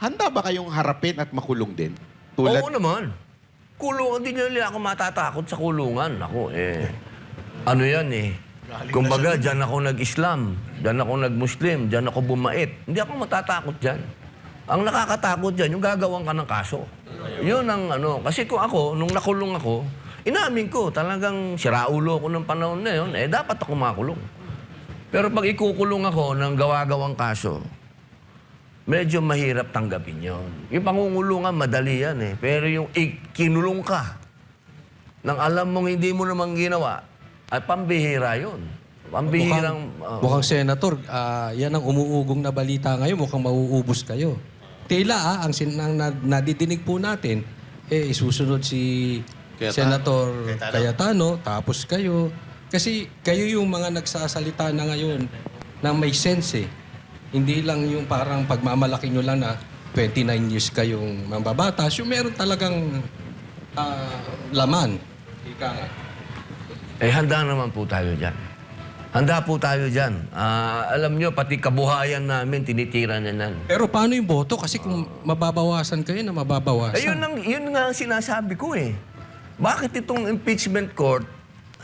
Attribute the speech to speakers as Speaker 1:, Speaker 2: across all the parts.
Speaker 1: handa ba kayong harapin at makulong din?
Speaker 2: Oo naman. Kulungan, hindi nila ako matatakot sa kulungan. Ako, ano yan Kumbaga, dyan ako nag-Islam, dyan ako nag-Muslim, dyan ako bumait. Hindi ako matatakot dyan. Ang nakakatakot dyan, yung gagawin ka ng kaso. Yun ang kasi kung ako, nung nakulong ako, inamin ko, talagang siraulo ko ng panahon na yun, dapat ako makulong. Pero pag ikukulong ako ng gawa-gawang kaso, medyo mahirap tanggapin yun. Yung pangungulungan, madali yan Pero yung kinulong ka, nang alam mong hindi mo namang ginawa, ay pambihira yun. Pambihirang...
Speaker 3: Mukhang senator, yan ang umuugong na balita ngayon, mukhang mauubos kayo. Tila ang nadidinig po natin, isusunod si Senator Cayetano, tapos kayo. Kasi kayo yung mga nagsasalita na ngayon na may sense Hindi lang yung parang pagmamalaki nyo lang na 29 years kayong mambabatas, yung meron talagang laman. Ika nga.
Speaker 2: Handa naman po tayo dyan. Handa po tayo dyan. Alam nyo, pati kabuhayan namin, tinitira na nan.
Speaker 3: Pero paano yung boto? Kasi kung mababawasan kayo na mababawasan.
Speaker 2: Yun nga ang sinasabi ko Bakit itong impeachment court,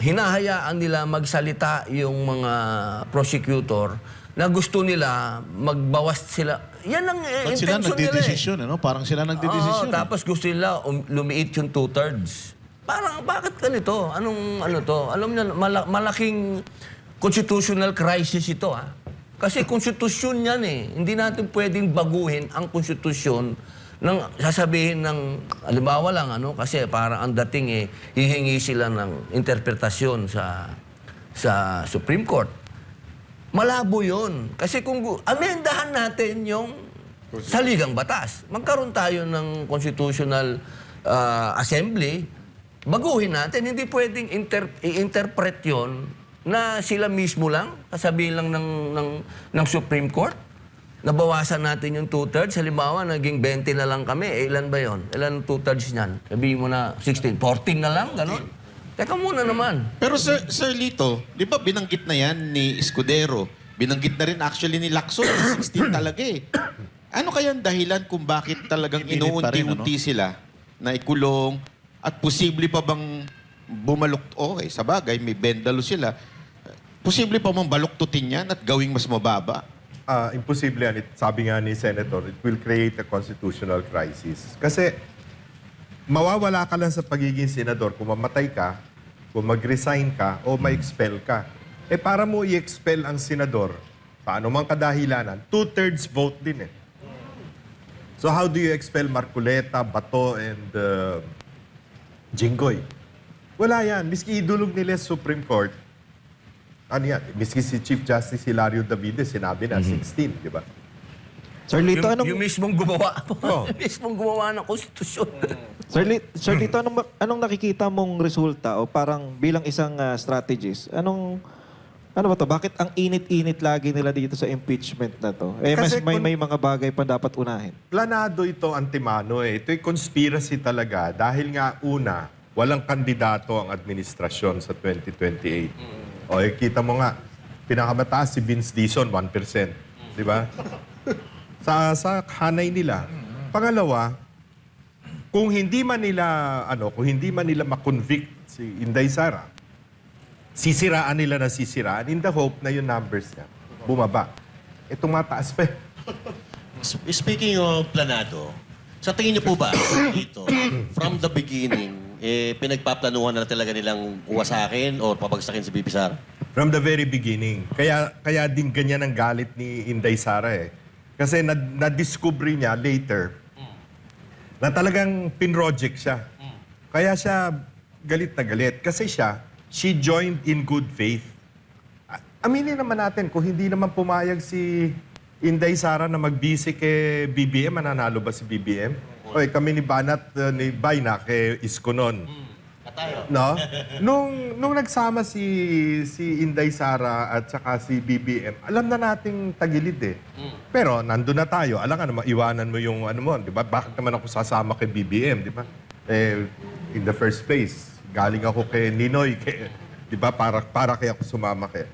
Speaker 2: hinahayaan nila magsalita yung mga prosecutor na gusto nila magbawas sila. Yan ang
Speaker 4: Ba't sila
Speaker 2: intention nila
Speaker 4: nagdidesisyon, Parang sila nagdidesisyon.
Speaker 2: tapos gusto nila lumiit yung 2/3. Parang, bakit ganito? Anong to? Alam niyo, malaking constitutional crisis ito, Kasi konstitusyon yan, Hindi natin pwedeng baguhin ang konstitusyon ng sasabihin ng, halimbawa lang, kasi parang ang dating, hihingi sila ng interpretasyon sa Supreme Court. Malabo yun. Kasi kung amendahan natin yung saligang batas, magkaroon tayo ng constitutional assembly, baguhin natin. Hindi pwedeng i-interpret yun na sila mismo lang, sasabihin lang ng Supreme Court. Nabawasan natin yung 2/3. Halimbawa, naging 20 na lang kami. Ilan ba yon? Ilan 2/3 niyan? Sabihin mo na 16. 14 na lang, gano'n? Teka muna naman.
Speaker 1: Pero Sir Lito, di ba binanggit na yan ni Escudero? Binanggit na rin actually ni Lacson, 16 talaga Ano kaya ang dahilan kung bakit talagang inuunti-unti sila na ikulong at posible pa bang okay, sa bagay, may bendalo sila. Posible pa bang baluktutin yan at gawing mas mababa?
Speaker 5: Imposible yan. Sabi nga ni Senator, it will create a constitutional crisis. Kasi mawawala ka lang sa pagiging senador kung mamatay ka, kung mag-resign ka, o ma-expel ka. Para mo i-expel ang senador, paano mang kadahilanan, 2/3 vote din So how do you expel Marcoleta, Bato, and Jinggoy? Wala yan. Miski idulog nila sa Supreme Court, miski si Chief Justice Hilario Davides, sinabi na 16, di ba?
Speaker 6: Sir Lito,
Speaker 2: Yung mismong gumawa.
Speaker 5: Oh.
Speaker 2: Yung mismong gumawa ng konstitusyon.
Speaker 6: Sir Lito, anong nakikita mong resulta o parang bilang isang strategist? Ano ba to? Bakit ang init-init lagi nila dito sa impeachment na to?
Speaker 5: Kasi
Speaker 6: may mga bagay pa dapat unahin.
Speaker 5: Planado ito antimano Ito'y conspiracy talaga dahil nga una, walang kandidato ang administrasyon sa 2028. Kita mo nga, pinakamataas si Vince Dizon, 1%. Di ba? sa hanay nila. Pangalawa, kung hindi man nila ma-convict si Inday Sara, sisiraan nila na sisiraan in the hope na yung numbers niya bumaba. Mataas pa.
Speaker 7: Speaking of planado, sa tingin niyo po ba dito, from the beginning, pinagpaplanuhan na talaga nilang uwasakin o pabagsakin si BP Sara?
Speaker 5: From the very beginning. Kaya din ganyan ang galit ni Inday Sara Kasi na-discover niya later na talagang pinroject siya. Kaya siya galit na galit. Kasi she joined in good faith. Aminin naman natin, kung hindi naman pumayag si Inday Sara na mag-busy kay BBM, mananalo ba si BBM? Kami ni Bayna kay Isko nun. No? Nung nagsama si Inday Sara at saka si BBM, alam na nating tagilid Pero nandun na tayo. Alam ka naman, iwanan mo yung di ba? Bakit naman ako sasama kay BBM, di ba? In the first place, galing ako kay Ninoy, di ba? Para kaya ako sumama kay.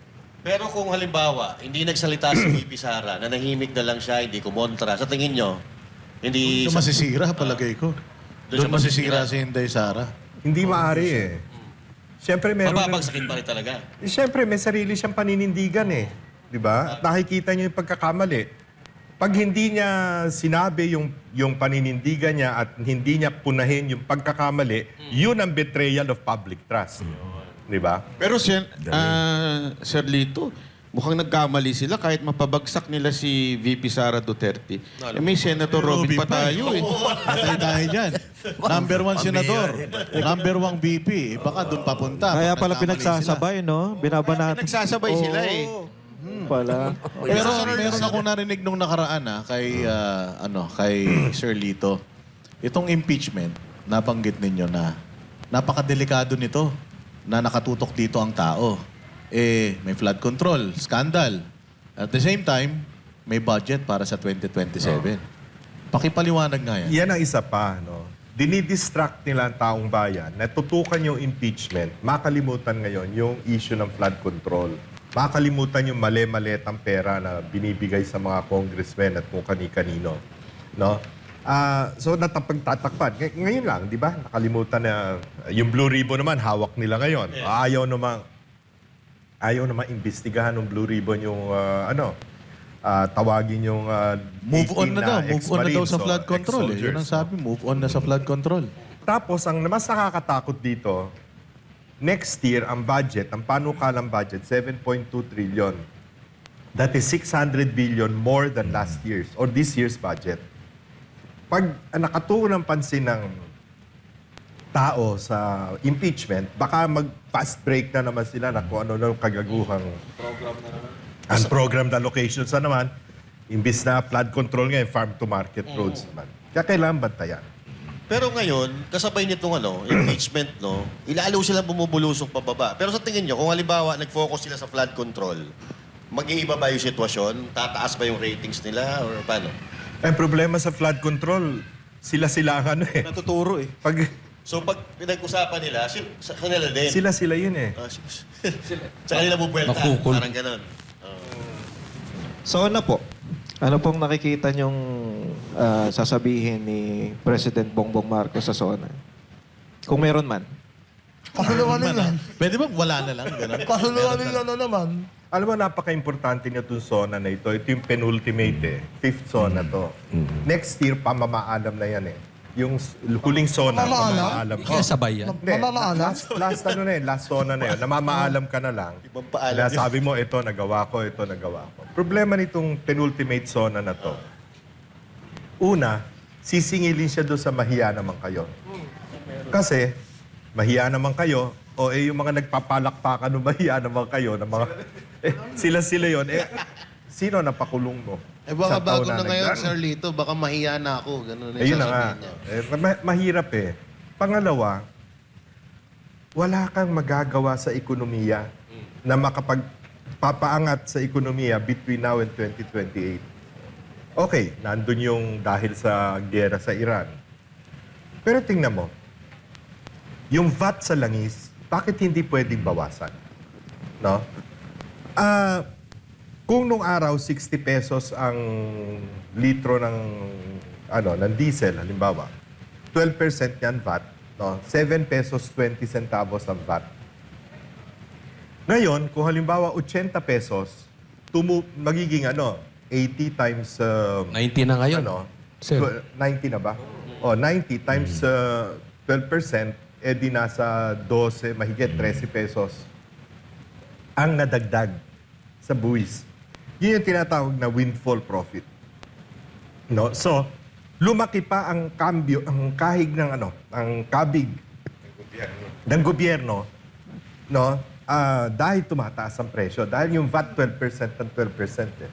Speaker 7: Pero kung halimbawa, hindi nagsalita si BP Sara, nanahimik na lang siya, hindi kumontra, sa tingin nyo, Hindi
Speaker 4: Doon masisira, palagay ko.
Speaker 7: Doon
Speaker 4: Doon
Speaker 7: siya
Speaker 4: masisira si Inday Sara.
Speaker 5: Hindi maaari eh. Siyempre meron
Speaker 7: mababagsakin pa rin talaga.
Speaker 5: Siyempre may sarili siyang paninindigan eh. 'Di ba? At nakikita niyo yung pagkakamali. Pag hindi niya sinabi yung paninindigan niya at hindi niya punahin yung pagkakamali, yun ang betrayal of public trust. 'Di ba?
Speaker 1: Pero Sir Lito, mukhang nagkamali sila kahit mapabagsak nila si VP Sara Duterte. May Senator Robin pa tayo eh.
Speaker 4: Patay tayo dyan. Number 1 senador. Number 1 VP. Baka doon papunta.
Speaker 6: Kaya
Speaker 4: Pag
Speaker 6: pala
Speaker 4: nagkamali
Speaker 6: pinagsasabay, no? Binabanat.
Speaker 1: Nagsasabay sila eh.
Speaker 6: Pala.
Speaker 4: Pero meron akong narinig nung nakaraan kay Sir Lito. Itong impeachment, nabanggit ninyo na napakadelikado nito na nakatutok dito ang tao. May flood control, scandal. At the same time, may budget para sa 2027. Pakipaliwanag nga yan.
Speaker 5: Yan ang isa pa, no? Dinidistract nila ang taong bayan. Natutukan yung impeachment. Makalimutan ngayon yung issue ng flood control. Makalimutan yung mali-malitang pera na binibigay sa mga congressmen at kung kani-kanino. No? So natapagtatakpan. Ngayon lang, di ba? Nakalimutan na yung Blue Ribbon naman, hawak nila ngayon. Ayaw naman imbestigahan ng Blue Ribbon yung tawagin yung
Speaker 4: Move on
Speaker 5: 18
Speaker 4: na daw. Move on na daw sa
Speaker 5: ex-Marines,
Speaker 4: flood control.
Speaker 5: ex-soldiers,
Speaker 4: Yun ang sabi, move on na sa flood control.
Speaker 5: Tapos, ang mas nakakatakot dito, next year, ang budget, ang panukalang budget, 7.2 trillion. That is 600 billion more than last year's or this year's budget. Pag nakatuon ng pansin ng tao sa impeachment, baka mag-fast break na naman sila na kung ano na yung kagaguhang unprogrammed allocations na naman. Imbis na flood control ngayon, farm-to-market roads naman. Kaya kailangan bantayan.
Speaker 7: Pero ngayon, kasabay nitong impeachment, no, ilalo silang bumubulusok pababa. Pero sa tingin nyo, kung halimbawa nag-focus sila sa flood control, mag-iiba ba yung sitwasyon? Tataas ba yung ratings nila? Or paano?
Speaker 5: Ang problema sa flood control, sila-sila ang
Speaker 1: Natuturo eh.
Speaker 7: So pag pinag-usapan nila, sa kanila din.
Speaker 5: Sila yun eh.
Speaker 7: Sa kanila bubuelta.
Speaker 3: Makukul.
Speaker 7: Parang ganon.
Speaker 6: So ano po? Ano pong nakikita niyong sasabihin ni President Bongbong Marcos sa SONA? Kung meron man.
Speaker 8: Kasuluwanin lang.
Speaker 4: Pwede ba wala na lang? Ganun?
Speaker 8: Kasuluwanin lang na naman.
Speaker 5: Alam mo, napaka-importante niya itong zona na ito. Ito yung penultimate eh. Fifth zona to. Next year, pamamaalam na yan eh. Yung huling zona, pamamaalam.
Speaker 3: Kaya sabay yan.
Speaker 5: Hindi,
Speaker 8: Mamamaalam?
Speaker 5: last zona na yun. Namamaalam ka na lang.
Speaker 7: Ibang paalam.
Speaker 5: Na sabi mo, ito nagawa ko, ito nagawa ko. Problema nitong penultimate zona na to. Una, sisingilin siya doon sa mahiya naman kayo. Kasi, mahiya naman kayo, yung mga nagpapalakpakan ng mahiya naman kayo, ng mga, sila yun, sino napakulong mo?
Speaker 9: Baka
Speaker 5: Sa taon
Speaker 9: bago na ngayon,
Speaker 5: nagdaan?
Speaker 9: Sir Lito, baka mahiya na ako. Ganun
Speaker 5: Ayun na nga.
Speaker 9: sasabihin niya.
Speaker 5: Mahirap eh. Pangalawa, wala kang magagawa sa ekonomiya na makapagpapaangat sa ekonomiya between now and 2028. Okay, nandun yung dahil sa gera sa Iran. Pero tingnan mo, yung VAT sa langis, bakit hindi pwedeng bawasan? No? Kung nung araw 60 pesos ang litro ng diesel halimbawa, 12% yan VAT, no? 7 pesos 20 centavos ang VAT. Ngayon, kung halimbawa 80 pesos, magiging 80 times
Speaker 3: 90 na ngayon. Sir.
Speaker 5: 90 na ba? 90 times 12%, di nasa 12, mahigit 13 pesos ang nadagdag sa buwis. Yun yung tinatawag na windfall profit. No? So, lumaki pa ang kambyo, ang kahig ng ang kabig ng gobyerno, no? Dahil tumataas ang presyo, dahil yung VAT 12% and 12% eh.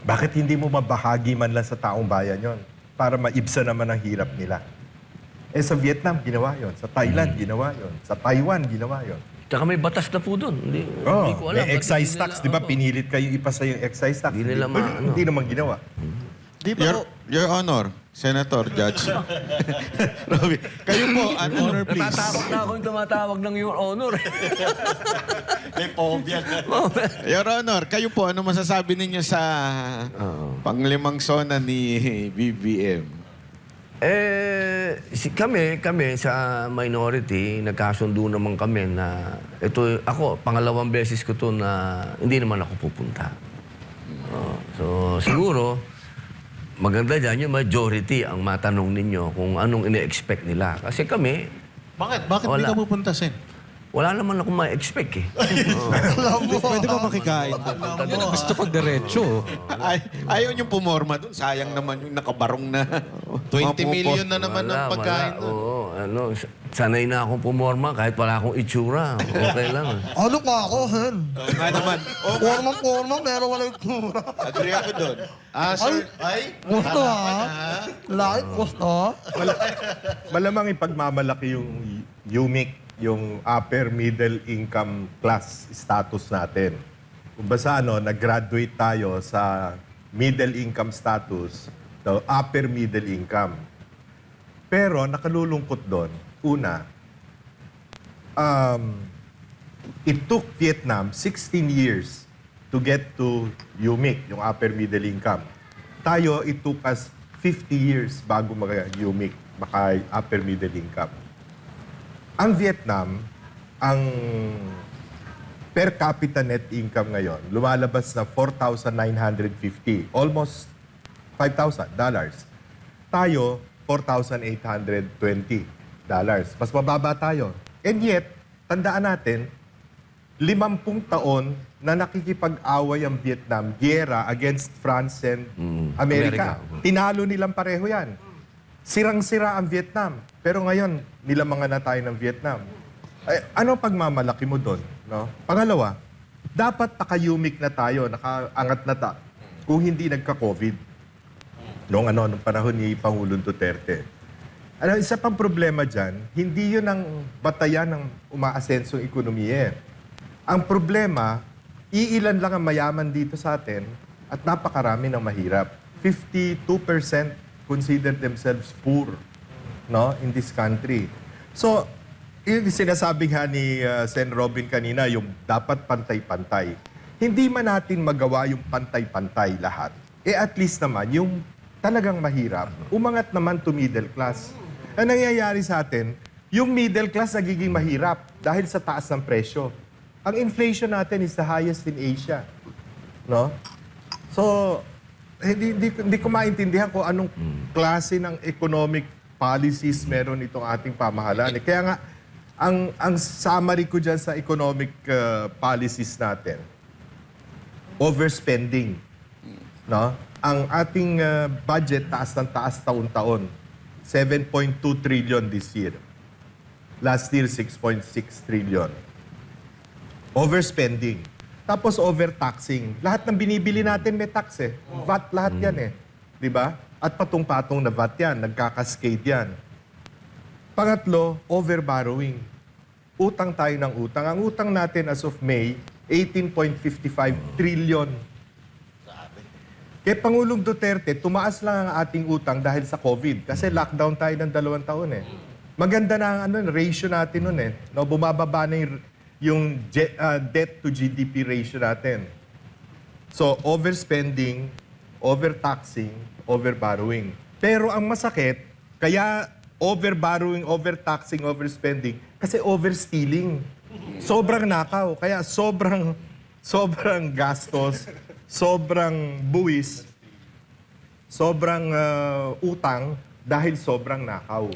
Speaker 5: Bakit hindi mo mabahagi man lang sa taong bayan yon para maibsa naman ang hirap nila? Sa Vietnam, ginawa yon. Sa Thailand, ginawa yon. Sa Taiwan, ginawa yon.
Speaker 2: Tsaka may batas na po doon. Hindi ko alam.
Speaker 5: May excise
Speaker 2: Bakit
Speaker 5: tax,
Speaker 2: hindi
Speaker 5: di ba?
Speaker 2: nila-
Speaker 5: Pinilit kayo ipasa yung excise tax.
Speaker 2: Hindi nila
Speaker 5: Hindi naman ginawa.
Speaker 7: Di ba?
Speaker 1: Your Honor, Senator, Judge. Robby, kayo po, ano, honor, please.
Speaker 2: Natatakot na ako yung tumatawag ng Your Honor.
Speaker 7: May phobia na.
Speaker 1: Your Honor, kayo po, ano masasabi ninyo sa panglimang sona ni BBM?
Speaker 2: Kami sa minority, nagkasundo naman kami na ito, ako, pangalawang beses ko to na hindi naman ako pupunta. So, siguro, maganda dyan yung majority ang matanong ninyo kung anong ine-expect nila. Kasi kami,
Speaker 4: Bakit? Bakit di
Speaker 2: Wala.
Speaker 4: ka pupunta, Sen?
Speaker 2: wala naman akong ma-expect eh.
Speaker 6: Pwede ba makikain?
Speaker 3: Gusto ko diretso.
Speaker 1: Ayaw niyong pumorma doon. Sayang naman yung nakabarong na.
Speaker 9: 20 million na naman ang pagkain.
Speaker 2: Wala. Oo, sanay na akong pumorma kahit wala akong itsura. Okay lang.
Speaker 8: Ano pa ako, hen?
Speaker 1: Nga naman. Oh,
Speaker 8: Forma, pero wala yung tura.
Speaker 1: agree ako doon.
Speaker 7: Sir,
Speaker 8: Gusto ha? Like, gusto?
Speaker 5: Malamang ipagmamalaki yung UMIC, yung upper middle income class status natin. Kung basta nag-graduate tayo sa middle income status, the upper middle income. Pero nakalulungkot doon, una, it took Vietnam 16 years to get to UMIC, yung upper middle income. Tayo, it took us 50 years bago mag-UMIC, upper middle income. Ang Vietnam, ang per capita net income ngayon, lumalabas na $4,950, almost $5,000. Tayo, $4,820. Mas mababa tayo. And yet, tandaan natin, 50 taon na nakikipag-away ang Vietnam, giyera against France and America. Tinalo nilang pareho yan. Sirang-sira ang Vietnam. Pero ngayon, nilamangan na tayo ng Vietnam. Ay, ano pagmamalaki mo doon? No? Pangalawa, dapat naka-UMIC na tayo, nakaangat na kung hindi nagka-COVID. Noong panahon ni Pangulong Duterte. Isa pang problema dyan, hindi yun ang batayan ng umaasensong ekonomiya. Ang problema, iilan lang ang mayaman dito sa atin at napakarami ng mahirap. 52% consider themselves poor, no, in this country. So, yung sinasabi nga ni Sen. Robin kanina, yung dapat pantay-pantay. Hindi man natin magawa yung pantay-pantay lahat. At least naman, yung talagang mahirap, umangat naman to middle class. Ang nangyayari sa atin, yung middle class nagiging mahirap dahil sa taas ng presyo. Ang inflation natin is the highest in Asia. No? So, hindi ko maintindihan kung anong klase ng economic policies meron itong ating pamahalaan. Kaya nga, ang summary ko dyan sa economic policies natin, overspending. No? Ang ating budget taas ng taas taon-taon. 7.2 trillion this year. Last year, 6.6 trillion. Overspending. Tapos overtaxing. Lahat ng binibili natin may tax eh. VAT lahat yan eh. Di ba? At patong-patong na VAT yan. Nagkakascade yan. Pangatlo, overborrowing. Utang tayo ng utang. Ang utang natin as of May, 18.55 trillion. Kay Pangulong Duterte, tumaas lang ang ating utang dahil sa COVID. Kasi lockdown tayo ng 2 taon eh. Maganda na ang ratio natin nun eh. No, bumababa na yung debt to GDP ratio natin. So, overspending, overtaxing, overborrowing. Pero ang masakit, kaya overborrowing, overtaxing, overspending, kasi overstealing. Sobrang nakaw. Kaya sobrang gastos, sobrang buwis, sobrang utang dahil sobrang nakaw.